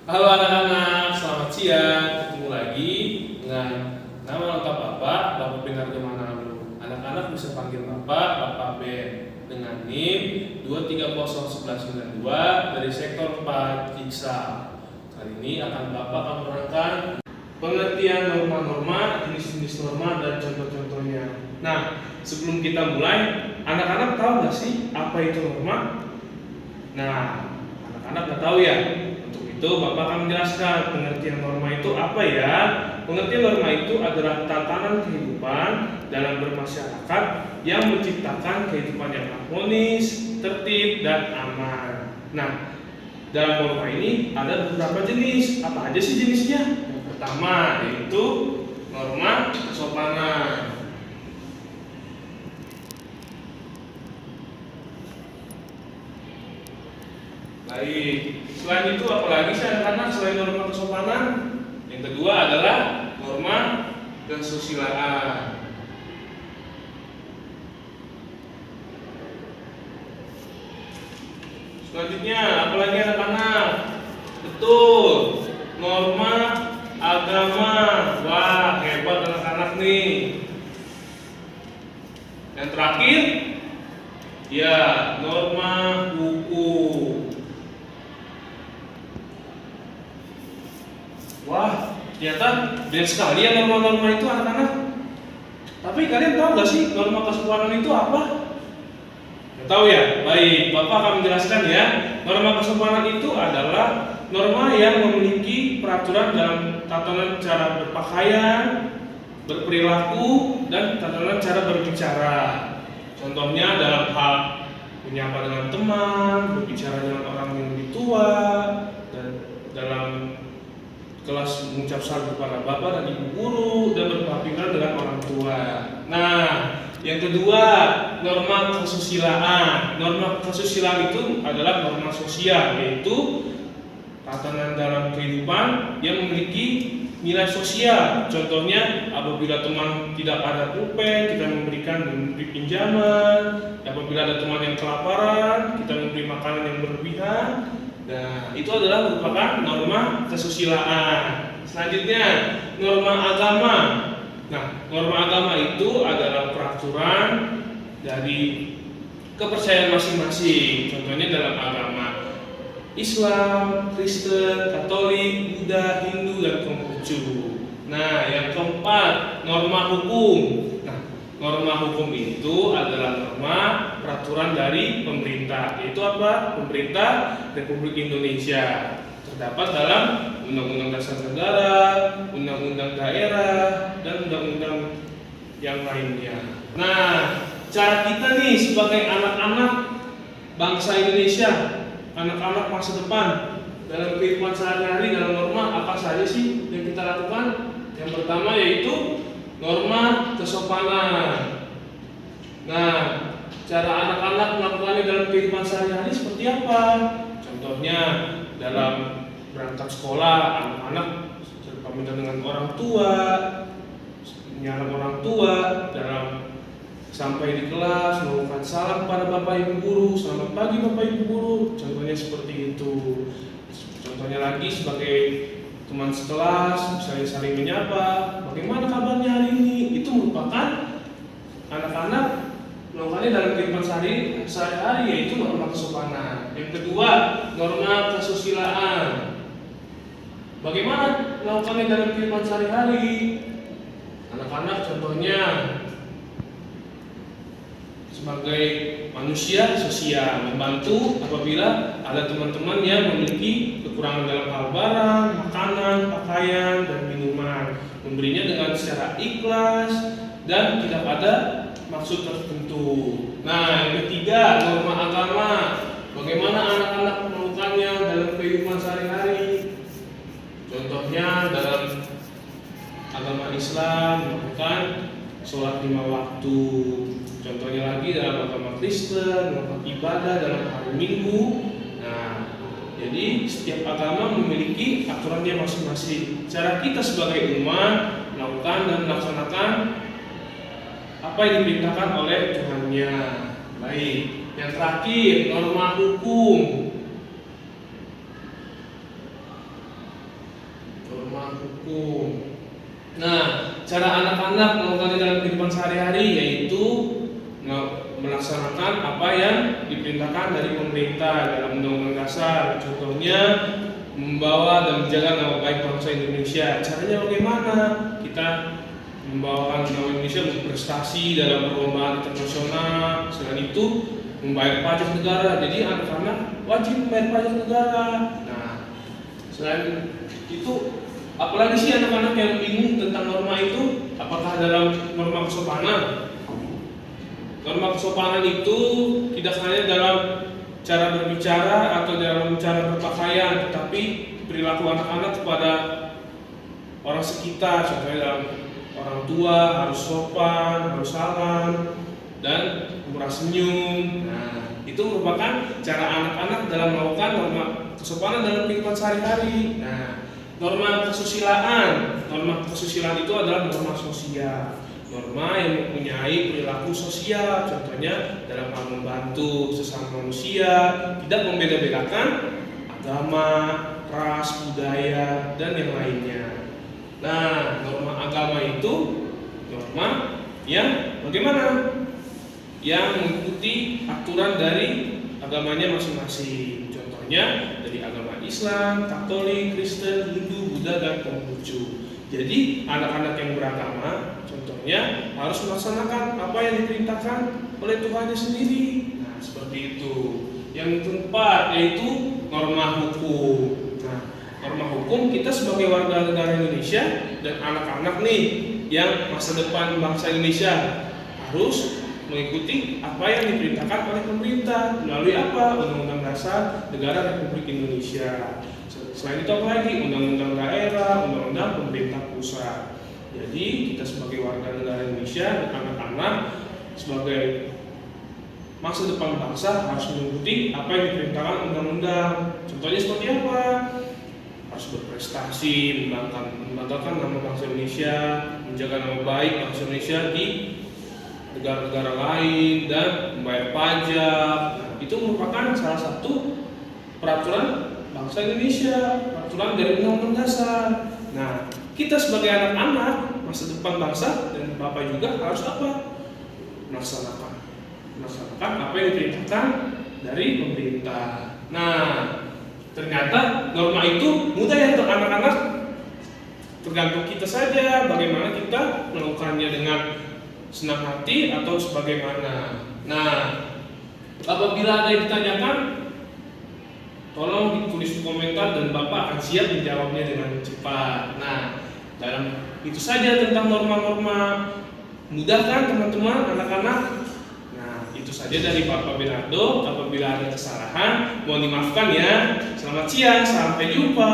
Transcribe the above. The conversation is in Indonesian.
Halo anak-anak, selamat siang. Ketemu lagi dengan nama lengkap Bapak Pinarjo Manado. Anak-anak bisa panggil Bapak Ben dengan NIM 2301192 dari sektor 4 Jiksal. Kali ini akan Bapak menerangkan pengertian norma-norma, jenis-jenis norma, dan contoh-contohnya. Nah, sebelum kita mulai, anak-anak tahu nggak sih apa itu norma? Nah, anak-anak nggak tahu ya? Itu Bapak akan menjelaskan pengertian norma itu apa ya. Pengertian norma itu adalah tatanan kehidupan dalam bermasyarakat yang menciptakan kehidupan yang harmonis, tertib, dan aman. Nah, dalam norma ini ada beberapa jenis. Apa aja sih jenisnya? Yang pertama yaitu norma kesopanan. Baik, selain itu apalagi sih anak-anak selain norma kesopanan? Yang kedua adalah norma kesusilaan. Selanjutnya apalagi anak-anak? Betul, norma agama. Wah, hebat anak-anak nih. Yang terakhir, ya, norma hukum. Wah, ternyata banyak sekali ya norma-norma itu anak-anak. Tapi kalian tahu nggak sih norma kesopanan itu apa? Nggak tahu ya? Baik, Bapak akan menjelaskan ya. Norma kesopanan itu adalah norma yang memiliki peraturan dalam tatanan cara berpakaian, berperilaku, dan tatanan cara berbicara. Contohnya dalam hal menyapa dengan teman, berbicara dengan orang yang lebih tua, dan dalam kelas mengucap salam kepada bapak dan ibu guru, dan berpapiran dengan orang tua. Nah, yang kedua, norma kesusilaan. Norma kesusilaan itu adalah norma sosial, yaitu tatanan dalam kehidupan yang memiliki nilai sosial. Contohnya, apabila teman tidak ada pulpen, kita memberi pinjaman. Apabila ada teman yang kelaparan, kita memberi makanan yang berlebihan. Nah, itu adalah merupakan norma kesusilaan. Selanjutnya, norma agama. Nah, norma agama itu adalah peraturan dari kepercayaan masing-masing. Contohnya dalam agama Islam, Kristen, Katolik, Buddha, Hindu, dan Konghucu. Nah, yang keempat, norma hukum. Nah, norma hukum itu adalah norma peraturan dari pemerintah. Yaitu apa? Pemerintah Republik Indonesia. Terdapat dalam Undang-Undang Dasar Negara, Undang-Undang Daerah, dan Undang-Undang yang lainnya. Nah, cara kita nih sebagai anak-anak bangsa Indonesia, anak-anak masa depan, dalam kehidupan sehari-hari, dalam norma apa saja sih yang kita lakukan? Yang pertama yaitu norma kesopanan. Nah, cara anak-anak melakukannya dalam kehidupan sehari-hari seperti apa? Contohnya dalam berangkat sekolah, anak-anak berpamitan dengan orang tua, menyapa orang tua, dalam sampai di kelas melakukan salam kepada bapak ibu guru, selamat pagi bapak ibu guru. Contohnya seperti itu. Contohnya lagi sebagai teman sekelas, misalnya saling menyapa, bagaimana kabarnya hari ini? Itu merupakan anak-anak melakukannya dalam kehidupan sehari-hari, yaitu norma kesopanan. Yang kedua, norma kesusilaan. Bagaimana melakukannya dalam kehidupan sehari-hari? Anak-anak contohnya sebagai manusia sosial, membantu apabila ada teman-teman yang memiliki kekurangan dalam hal barang, makanan, pakaian, dan minuman, memberinya dengan secara ikhlas dan tidak ada maksud tertentu. Nah, yang ketiga, norma agama. Bagaimana anak-anak melakukannya dalam kehidupan sehari-hari? Contohnya dalam agama Islam melakukan sholat 5 waktu. Contohnya lagi dalam agama Kristen melakukan ibadah dalam hari Minggu. Nah, jadi setiap agama memiliki aturannya masing-masing. Cara kita sebagai umat melakukan dan melaksanakan apa yang diperintahkan oleh Tuhannya. Baik, yang terakhir norma hukum. norma hukum. Nah, cara anak-anak melakukannya dalam kehidupan sehari-hari yaitu melaksanakan apa yang diperintahkan dari pemerintah dalam Undang-Undang Dasar. Contohnya membawa dan menjaga nama baik bangsa Indonesia. Caranya bagaimana? Kita membawakan nama Indonesia berprestasi dalam perlombaan internasional. Selain itu membayar pajak negara. Jadi anak-anak wajib membayar pajak negara. Nah, selain itu apalagi sih anak-anak yang bingung tentang norma itu? Apakah dalam norma kesopanan? Norma kesopanan itu tidak hanya dalam cara berbicara atau dalam cara berpakaian, tetapi perilaku anak-anak kepada orang sekitar. Contohnya dalam orang tua harus sopan, harus salam, dan murah senyum. Nah, itu merupakan cara anak-anak dalam melakukan norma kesopanan dalam kehidupan sehari-hari. Nah, norma kesusilaan itu adalah norma sosial. Norma yang mempunyai perilaku sosial, contohnya dalam hal membantu sesama manusia, tidak membeda-bedakan agama, ras, budaya, dan yang lainnya. Nah, norma agama itu norma yang bagaimana? Yang mengikuti aturan dari agamanya masing-masing. Contohnya dari agama Islam, Katolik, Kristen, Hindu, Buddha, dan Konghucu. Jadi anak-anak yang beragama contohnya harus melaksanakan apa yang diperintahkan oleh Tuhannya sendiri. Nah, seperti itu. Yang keempat yaitu norma hukum. Nah, norma hukum kita sebagai warga negara Indonesia dan anak-anak nih yang masa depan bangsa Indonesia harus mengikuti apa yang diperintahkan oleh pemerintah melalui apa? Undang-Undang Dasar Negara Republik Indonesia. Selain itu apa lagi? Undang-undang daerah, undang-undang pemerintah pusat. Jadi kita sebagai warga negara Indonesia dan anak-anak sebagai masa depan bangsa harus mengikuti apa yang diperintahkan undang-undang. Contohnya seperti apa? Harus berprestasi, membanggakan nama bangsa Indonesia, menjaga nama baik bangsa Indonesia di negara-negara lain, dan membayar pajak. Nah, itu merupakan salah satu peraturan bangsa Indonesia, peraturan dari Undang-Undang Dasar. Nah, kita sebagai anak-anak masa depan bangsa dan Bapak juga harus apa? Melaksanakan apa yang diperintahkan dari pemerintah. Nah, ternyata norma itu mudah ya untuk anak-anak. Tergantung kita saja bagaimana kita melakukannya dengan senang hati atau sebagaimana. Nah, apabila ada yang ditanyakan, tolong ditulis di komentar dan Bapak akan siap menjawabnya dengan cepat. Nah, dalam itu saja tentang norma-norma. Mudah kan teman-teman, anak-anak? Nah, itu saja dari Bapak Bernardo. Apabila ada kesalahan, mohon dimaafkan ya. Selamat siang, sampai jumpa.